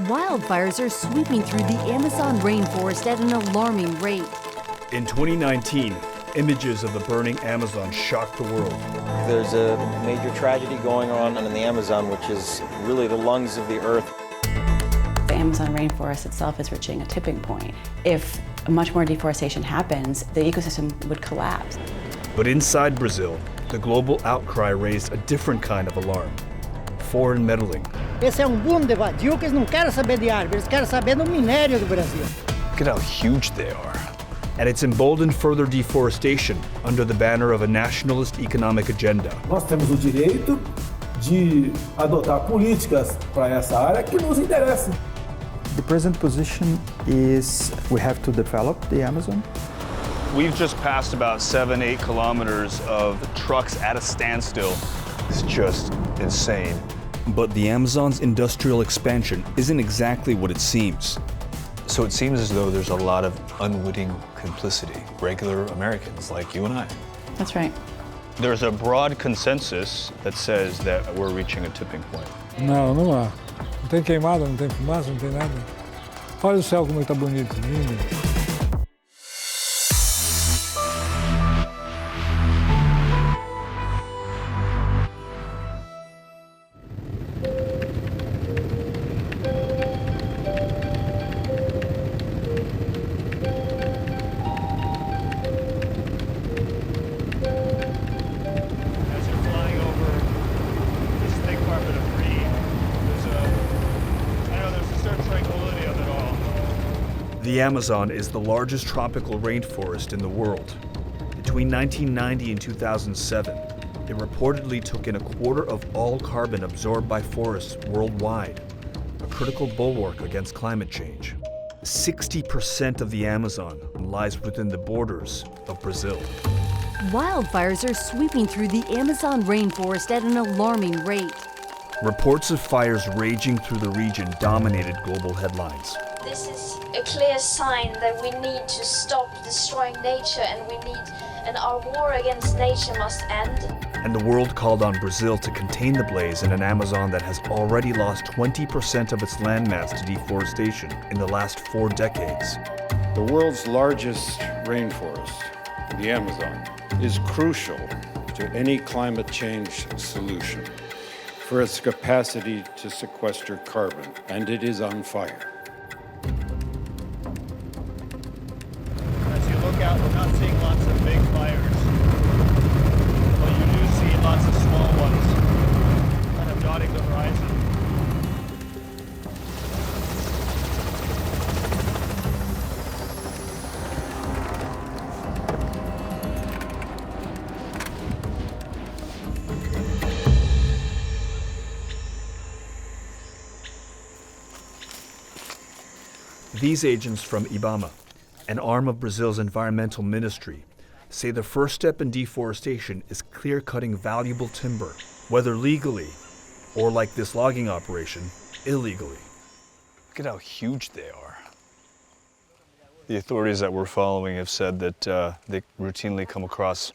Wildfires are sweeping through the Amazon rainforest at an alarming rate. In 2019, images of the burning Amazon shocked the world. There's a major tragedy going on in the Amazon, which is really the lungs of the earth. The Amazon rainforest itself is reaching a tipping point. If much more deforestation happens, the ecosystem would collapse. But inside Brazil, the global outcry raised a different kind of alarm: foreign meddling. Esse é boom de vadio que eles não querem saber de árvore, eles querem saber do minério do Brasil. Look at how huge they are. And it's emboldened further deforestation under the banner of a nationalist economic agenda. Nós temos o direito de adotar políticas para essa área que nos interessam. The present position is we have to develop the Amazon. We've just passed about 7-8 kilometers of trucks at a standstill. It's just insane. But the Amazon's industrial expansion isn't exactly what it seems. So it seems as though there's a lot of unwitting complicity, regular Americans like you and I. That's right. There's a broad consensus that says that we're reaching a tipping point. Não, não há. Não tem queimada, não tem fumaça, não tem nada. Olha o céu como está bonito, lindo. The Amazon is the largest tropical rainforest in the world. Between 1990 and 2007, it reportedly took in a quarter of all carbon absorbed by forests worldwide, a critical bulwark against climate change. 60% of the Amazon lies within the borders of Brazil. Wildfires are sweeping through the Amazon rainforest at an alarming rate. Reports of fires raging through the region dominated global headlines. This is a clear sign that we need to stop destroying nature and our war against nature must end. And the world called on Brazil to contain the blaze in an Amazon that has already lost 20% of its landmass to deforestation in the last 4 decades. The world's largest rainforest, the Amazon, is crucial to any climate change solution for its capacity to sequester carbon, and it is on fire. As you look out, we're not seeing lots of big fires, but you do see lots of small ones kind of dotting the horizon. These agents from IBAMA, an arm of Brazil's environmental ministry, say the first step in deforestation is clear-cutting valuable timber, whether legally or, like this logging operation, illegally. Look at how huge they are. The authorities that we're following have said that they routinely come across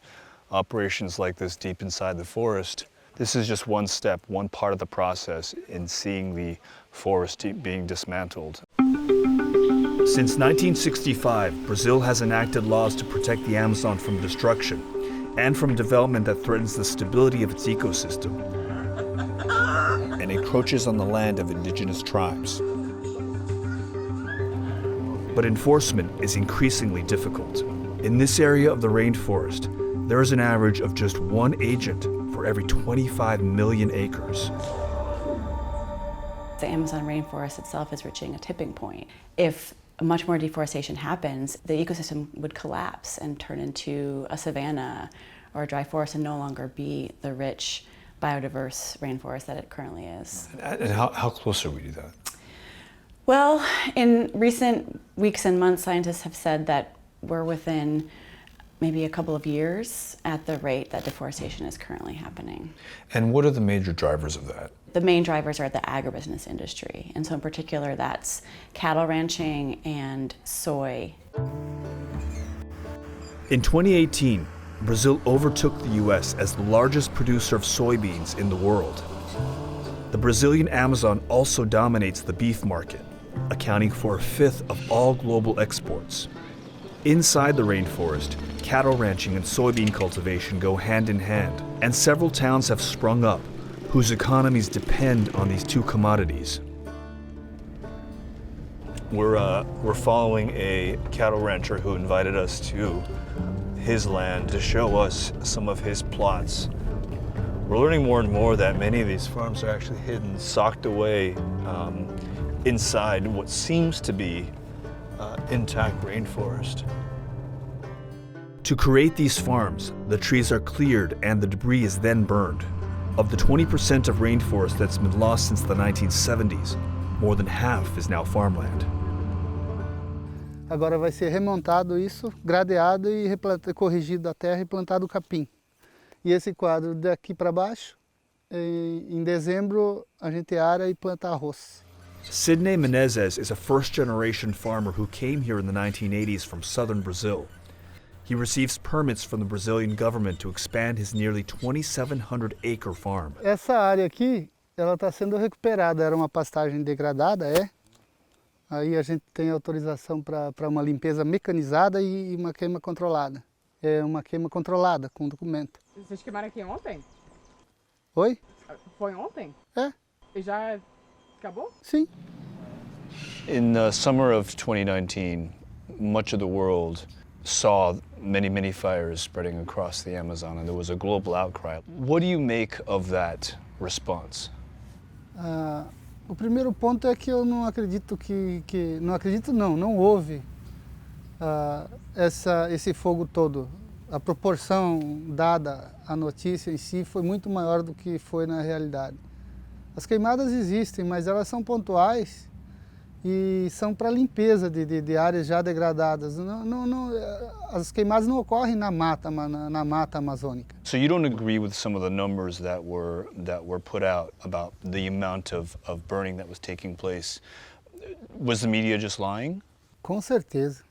operations like this deep inside the forest. This is just one step, one part of the process in seeing the forest being dismantled. Since 1965, Brazil has enacted laws to protect the Amazon from destruction and from development that threatens the stability of its ecosystem and encroaches on the land of indigenous tribes. But enforcement is increasingly difficult. In this area of the rainforest, there is an average of just 1 agent for every 25 million acres. The Amazon rainforest itself is reaching a tipping point. If much more deforestation happens, the ecosystem would collapse and turn into a savanna or a dry forest and no longer be the rich, biodiverse rainforest that it currently is. And how close are we to that? Well, in recent weeks and months, scientists have said that we're within maybe a couple of years at the rate that deforestation is currently happening. And what are the major drivers of that? The main drivers are the agribusiness industry, and so in particular that's cattle ranching and soy. In 2018, Brazil overtook the US as the largest producer of soybeans in the world. The Brazilian Amazon also dominates the beef market, accounting for a fifth of all global exports. Inside the rainforest, cattle ranching and soybean cultivation go hand in hand, and several towns have sprung up whose economies depend on these two commodities. We're following a cattle rancher who invited us to his land to show us some of his plots. We're learning more and more that many of these farms are actually hidden, socked away inside what seems to be intact rainforest. To create these farms, the trees are cleared and the debris is then burned. Of the 20% of rainforest that's been lost since the 1970s, more than half is now farmland. Agora vai ser remontado isso, gradeado e corrigido a terra e plantado o capim. E esse quadro daqui para baixo, em dezembro, a gente ara e planta arroz. Sidney Menezes is a first-generation farmer who came here in the 1980s from southern Brazil. He receives permits from the Brazilian government to expand his nearly 2,700-acre farm. Essa área aqui, ela está sendo recuperada. Era uma pastagem degradada, Aí a gente tem autorização para uma limpeza mecanizada e uma queima controlada. É uma queima controlada, com documento. Vocês queimaram aqui ontem? Oi? Foi ontem? É. E já acabou? Sim. In the summer of 2019, much of the world saw many fires spreading across the Amazon, and there was a global outcry. What do you make of that response? O primeiro ponto é que eu não acredito não houve esse fogo todo. A proporção dada à notícia em si foi muito maior do que foi na realidade. As queimadas existem, mas elas são pontuais e são para limpeza de áreas já degradadas. As queimadas não ocorrem na mata amazônica. So you don't agree with some of the numbers that were put out about the amount of burning that was taking place? Was the media just lying? Com certeza.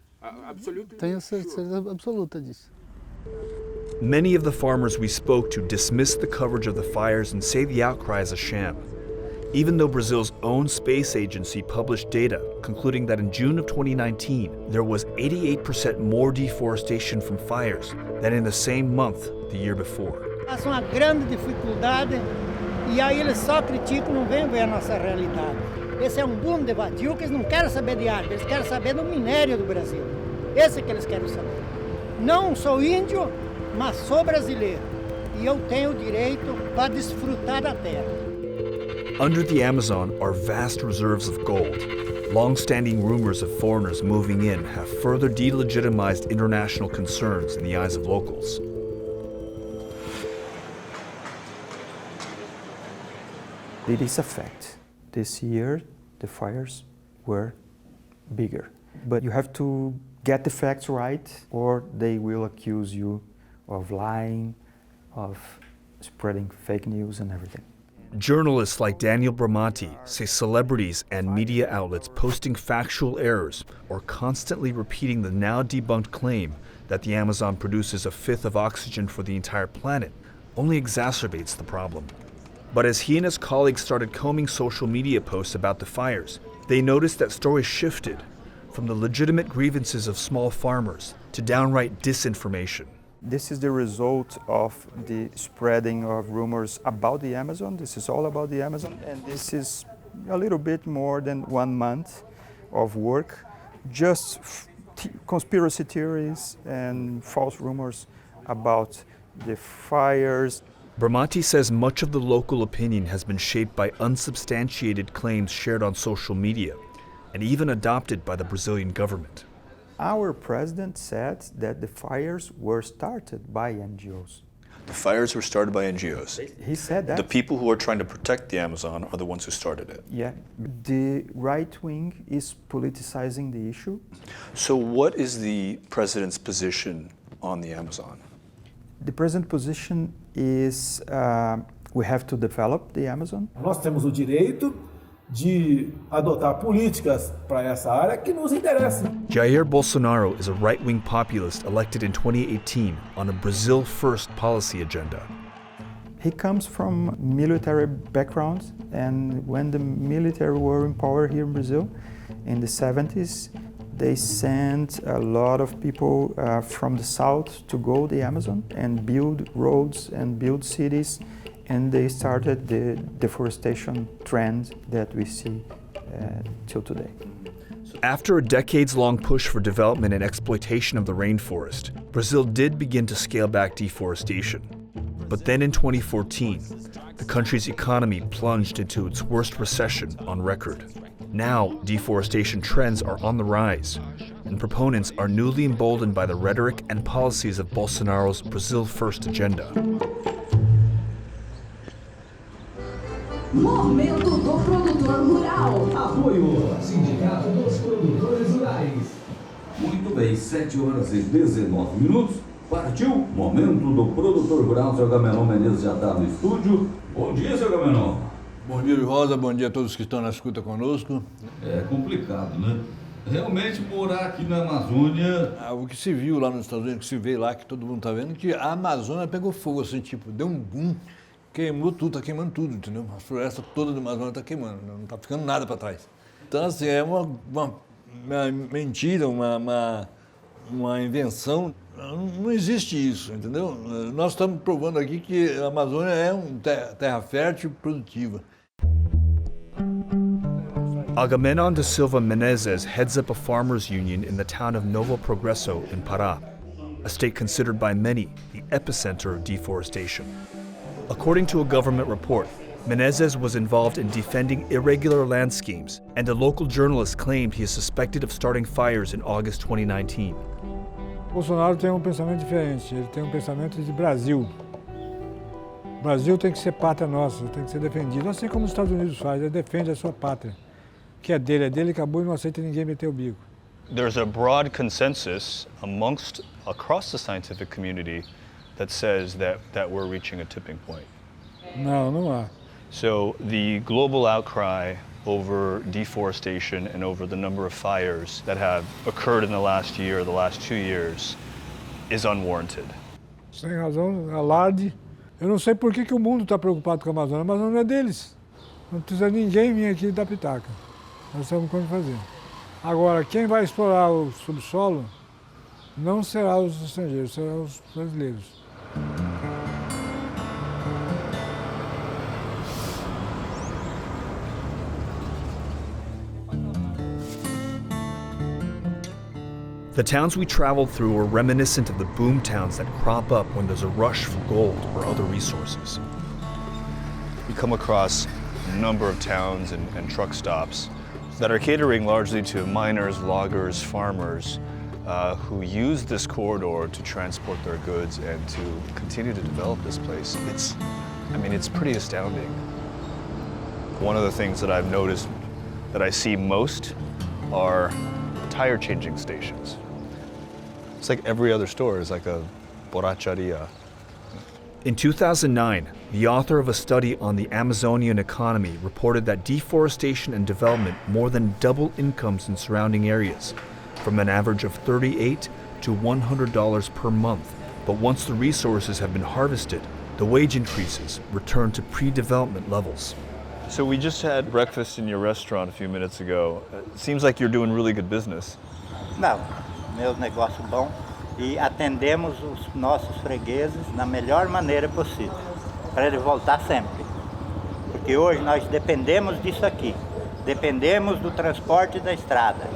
Tenho certeza absoluta disso. Many of the farmers we spoke to dismissed the coverage of the fires and say the outcry is a sham. Even though Brazil's own space agency published data concluding that in June of 2019, there was 88% more deforestation from fires than in the same month the year before. Passa uma grande dificuldade e aí eles só criticam, não vêm ver a nossa realidade. Esse é boom debate. E o que eles não querem saber de árvore, eles querem saber do minério do Brasil. Esse é que eles querem saber. Não sou índio, mas sou brasileiro. E eu tenho o direito para desfrutar da terra. Under the Amazon are vast reserves of gold. Long-standing rumors of foreigners moving in have further delegitimized international concerns in the eyes of locals. It is a fact. This year, the fires were bigger. But you have to get the facts right, or they will accuse you of lying, of spreading fake news and everything. Journalists like Daniel Bramante say celebrities and media outlets posting factual errors or constantly repeating the now debunked claim that the Amazon produces a fifth of oxygen for the entire planet only exacerbates the problem. But as he and his colleagues started combing social media posts about the fires, they noticed that stories shifted from the legitimate grievances of small farmers to downright disinformation. This is the result of the spreading of rumors about the Amazon. This is all about the Amazon, and this is a little bit more than 1 month of work, just conspiracy theories and false rumors about the fires. Bramante says much of the local opinion has been shaped by unsubstantiated claims shared on social media and even adopted by the Brazilian government. Our president said that the fires were started by NGOs. The fires were started by NGOs. He said that. The people who are trying to protect the Amazon are the ones who started it. Yeah. The right wing is politicizing the issue. So what is the president's position on the Amazon? The president's position is we have to develop the Amazon. Nós temos o direito de adotar políticas para essa área que nos interessam. Jair Bolsonaro is a right-wing populist elected in 2018 on a Brazil-first policy agenda. He comes from military background, and when the military were in power here in Brazil in the 70s, they sent a lot of people from the south to go to the Amazon and build roads and build cities, and they started the deforestation trend that we see till today. After a decades-long push for development and exploitation of the rainforest, Brazil did begin to scale back deforestation. But then in 2014, the country's economy plunged into its worst recession on record. Now, deforestation trends are on the rise, and proponents are newly emboldened by the rhetoric and policies of Bolsonaro's Brazil First agenda. Momento do produtor rural. Apoio Sindicato dos Produtores Rurais. Muito bem, 7h19. Partiu Momento do Produtor Rural. Seu Agamenon Menezes já está no estúdio. Bom dia, seu Agamenon. Bom dia, Rosa. Bom dia a todos que estão na escuta conosco. É complicado, né? Realmente morar aqui na Amazônia... O que se viu lá nos Estados Unidos, que se vê lá, que todo mundo está vendo, que a Amazônia pegou fogo, assim, tipo, deu um boom. Queimou tudo, tá queimando tudo, entendeu? A floresta toda do Amazonas tá queimando, não tá ficando nada para trás. Então, assim, é uma mentira, uma invenção. Não existe isso, entendeu? Nós estamos provando aqui que a Amazônia é uma terra fértil e produtiva. Agamenon da Silva Menezes heads up a farmers' union in the town of Novo Progresso in Pará, a state considered by many the epicenter of deforestation. According to a government report, Menezes was involved in defending irregular land schemes, and a local journalist claimed he is suspected of starting fires in August 2019. Bolsonaro tem pensamento diferente, ele tem pensamento de Brasil. O Brasil tem que ser pátria nossa, tem que ser defendido, assim como os Estados Unidos fazem, ele defende a sua pátria. Que é dele, acabou e não aceita ninguém meter o bico. There's a broad consensus across the scientific community that says that we're reaching a tipping point. Não há. So the global outcry over deforestation and over the number of fires that have occurred in the last year, the last 2 years, is unwarranted. Sem razão, alarde. Eu não sei por que o mundo está preocupado com a Amazônia é deles. Não precisa ninguém vir aqui dar pitaca. Nós sabemos como fazer. Agora, quem vai explorar o subsolo não será os estrangeiros, serão os brasileiros. The towns we traveled through were reminiscent of the boom towns that crop up when there's a rush for gold or other resources. We come across a number of towns and truck stops that are catering largely to miners, loggers, farmers who use this corridor to transport their goods and to continue to develop this place. It's pretty astounding. One of the things that I've noticed that I see most are tire changing stations. It's like every other store is like a borracharia. In 2009, the author of a study on the Amazonian economy reported that deforestation and development more than double incomes in surrounding areas, from an average of $38 to $100 per month. But once the resources have been harvested, the wage increases return to pre-development levels. So we just had breakfast in your restaurant a few minutes ago. It seems like you're doing really good business. Não, meu negócio bom e atendemos os nossos fregueses da melhor maneira possível, para ele voltar sempre. Porque hoje nós dependemos disso aqui, dependemos do transporte da estrada.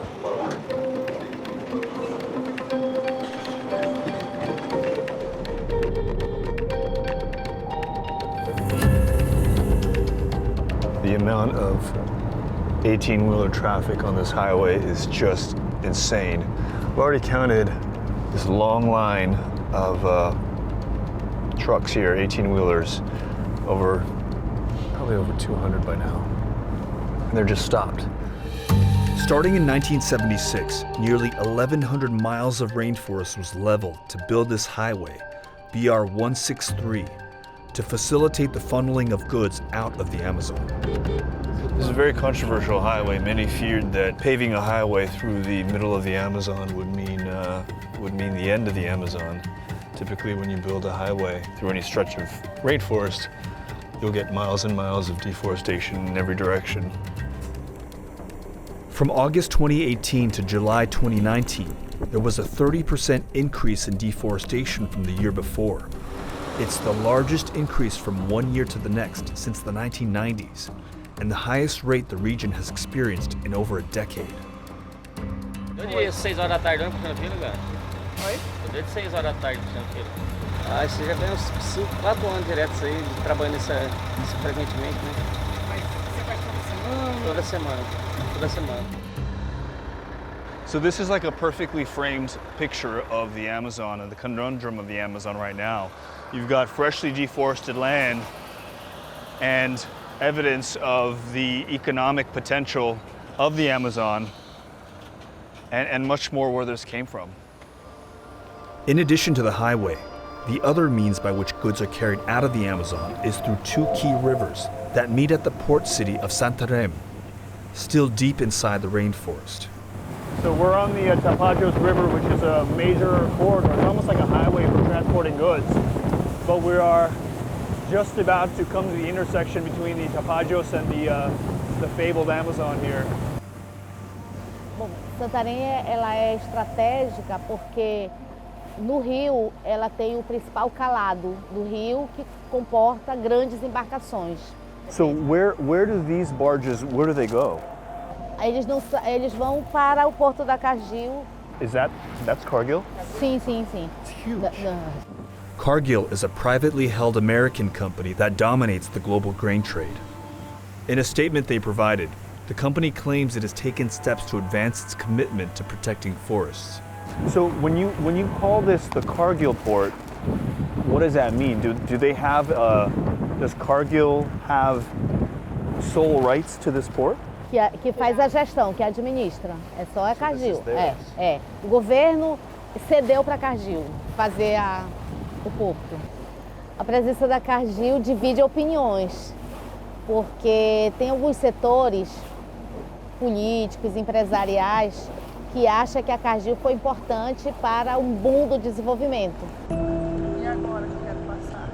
The amount of 18-wheeler traffic on this highway is just insane. We've already counted this long line of trucks here, 18-wheelers, probably over 200 by now. And they're just stopped. Starting in 1976, nearly 1,100 miles of rainforest was leveled to build this highway, BR 163, to facilitate the funneling of goods out of the Amazon. This is a very controversial highway. Many feared that paving a highway through the middle of the Amazon would mean the end of the Amazon. Typically when you build a highway through any stretch of rainforest, you'll get miles and miles of deforestation in every direction. From August 2018 to July 2019, there was a 30% increase in deforestation from the year before. It's the largest increase from one year to the next since the 1990s, and the highest rate the region has experienced in over a decade. Eu de 6 horas da tarde puxando fila, cara. Oi? Eu desde 6 horas da tarde puxando fila. Ah, você já ganha uns 5, 4 anos direto isso aí, trabalhando nisso frequentemente, né? Mas você faz toda semana? Toda semana. So this is like a perfectly framed picture of the Amazon and the conundrum of the Amazon right now. You've got freshly deforested land and evidence of the economic potential of the Amazon and much more where this came from. In addition to the highway, the other means by which goods are carried out of the Amazon is through two key rivers that meet at the port city of Santarém, still deep inside the rainforest. So we're on the Tapajos River, which is a major corridor. It's almost like a highway for transporting goods. But we are just about to come to the intersection between the Tapajos and the fabled Amazon here. Bom, Santarém ela é estratégica porque no rio ela tem o principal calado do rio que comporta grandes embarcações. So where do these barges, where do they go? Eles vão para o porto da Cargill. That's Cargill? Sim. It's huge. Cargill is a privately held American company that dominates the global grain trade. In a statement they provided, the company claims it has taken steps to advance its commitment to protecting forests. So when you call this the Cargill port, what does that mean? Do they have does Cargill have sole rights to this port? Que faz a gestão, que administra. É só a Cargill. O governo cedeu para a Cargill fazer o porto. A presença da Cargill divide opiniões, porque tem alguns setores políticos, empresariais, que acham que a Cargill foi importante para um boom do desenvolvimento. E agora que eu quero passar?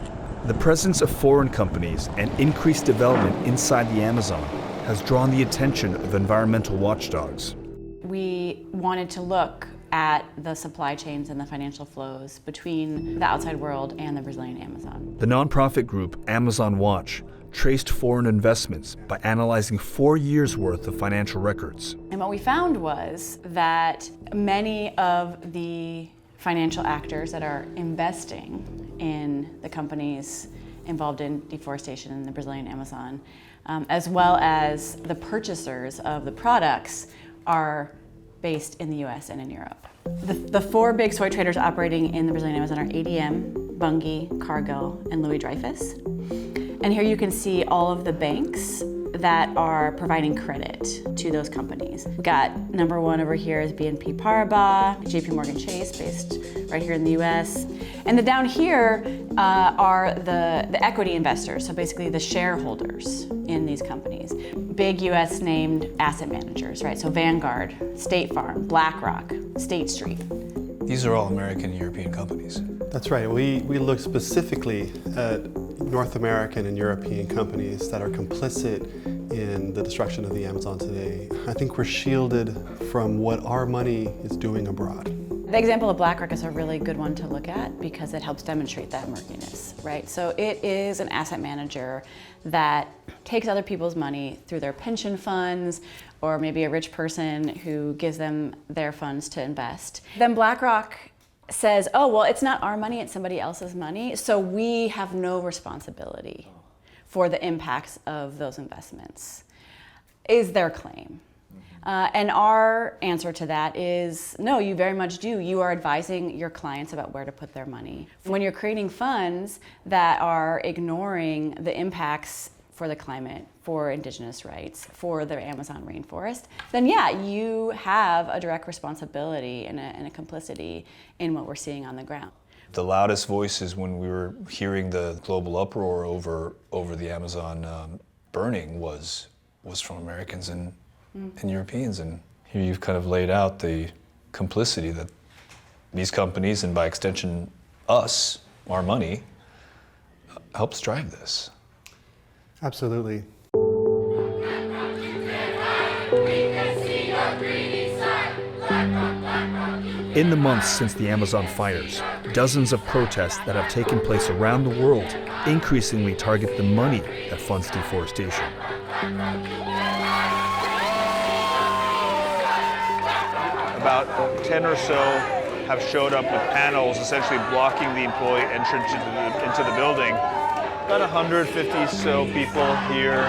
The presence of foreign companies and increased development inside the Amazon has drawn the attention of environmental watchdogs. We wanted to look at the supply chains and the financial flows between the outside world and the Brazilian Amazon. The nonprofit group Amazon Watch traced foreign investments by analyzing 4 years' worth of financial records. And what we found was that many of the financial actors that are investing in the companies involved in deforestation in the Brazilian Amazon, as well as the purchasers of the products, are based in the US and in Europe. The four big soy traders operating in the Brazilian Amazon are ADM, Bunge, Cargill, and Louis Dreyfus. And here you can see all of the banks that are providing credit to those companies. We've got number one over here is BNP Paribas, JP Morgan Chase, based right here in the US. And the down here are the equity investors, so basically the shareholders in these companies. Big US named asset managers, right? So Vanguard, State Farm, Blackrock, State Street. These are all American and European companies. That's right. We looked specifically at North American and European companies that are complicit in the destruction of the Amazon today. I think we're shielded from what our money is doing abroad. The example of Blackrock is a really good one to look at because it helps demonstrate that murkiness, right? So it is an asset manager that takes other people's money through their pension funds or maybe a rich person who gives them their funds to invest. Then Blackrock says, oh, well, it's not our money, it's somebody else's money, so we have no responsibility for the impacts of those investments, is their claim. And our answer to that is, no, you very much do. You are advising your clients about where to put their money. When you're creating funds that are ignoring the impacts for the climate, for indigenous rights, for the Amazon rainforest, then yeah, you have a direct responsibility and a complicity in what we're seeing on the ground. The loudest voices when we were hearing the global uproar over the Amazon burning was from Americans and Europeans. And here you've kind of laid out the complicity that these companies, and by extension us, our money, helps drive this. Absolutely. In the months since the Amazon fires, dozens of protests that have taken place around the world increasingly target the money that funds deforestation. About 10 or so have showed up with panels essentially blocking the employee entrance into the building. About 150 so people here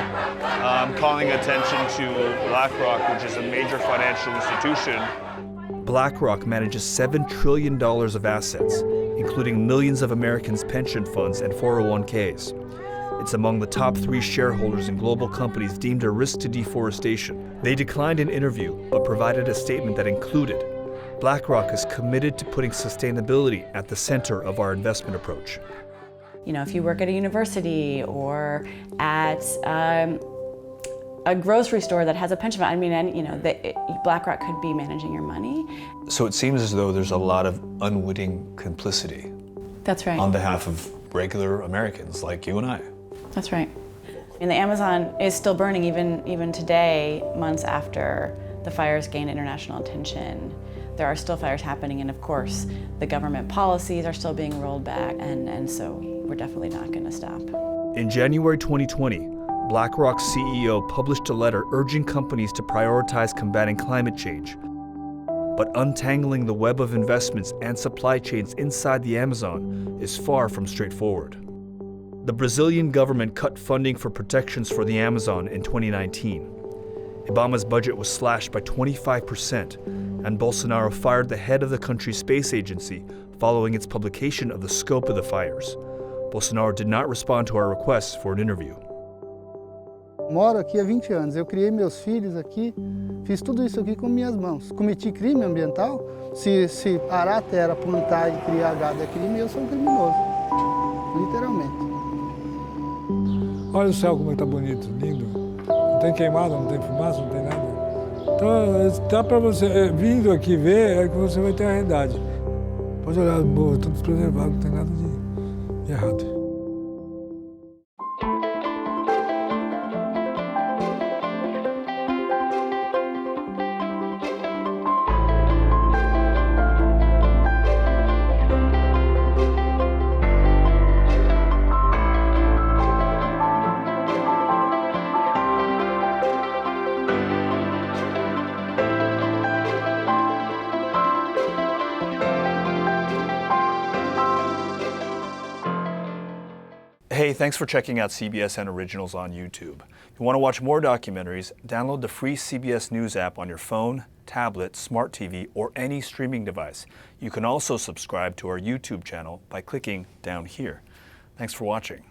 calling attention to Blackrock, which is a major financial institution. Blackrock manages $7 trillion of assets, including millions of Americans' pension funds and 401ks. It's among the top 3 shareholders in global companies deemed a risk to deforestation. They declined an interview, but provided a statement that included, BlackRock is committed to putting sustainability at the center of our investment approach. You know, if you work at a university or at a grocery store that has a pension fund, I mean, and, you know, BlackRock could be managing your money. So it seems as though there's a lot of unwitting complicity. That's right. On behalf of regular Americans like you and I. That's right. And the Amazon is still burning even today, months after the fires gained international attention. There are still fires happening, and of course, the government policies are still being rolled back, and so we're definitely not going to stop. In January 2020, BlackRock's CEO published a letter urging companies to prioritize combating climate change. But untangling the web of investments and supply chains inside the Amazon is far from straightforward. The Brazilian government cut funding for protections for the Amazon in 2019. Ibama's budget was slashed by 25%, and Bolsonaro fired the head of the country's space agency following its publication of the scope of the fires. Bolsonaro did not respond to our requests for an interview. Moro aqui há 20 anos, eu criei meus filhos aqui, fiz tudo isso aqui com minhas mãos. Cometi crime ambiental, se arar a terra, plantar e criar gado é crime, eu sou um criminoso, literalmente. Olha o céu como está bonito, lindo. Não tem queimada, não tem fumaça, não tem nada. Então, dá para você, vindo aqui ver, é que você vai ter a realidade. Pode olhar, boa, tudo preservado, não tem nada de errado. Hey, thanks for checking out CBSN Originals on YouTube. If you want to watch more documentaries, download the free CBS News app on your phone, tablet, smart TV, or any streaming device. You can also subscribe to our YouTube channel by clicking down here. Thanks for watching.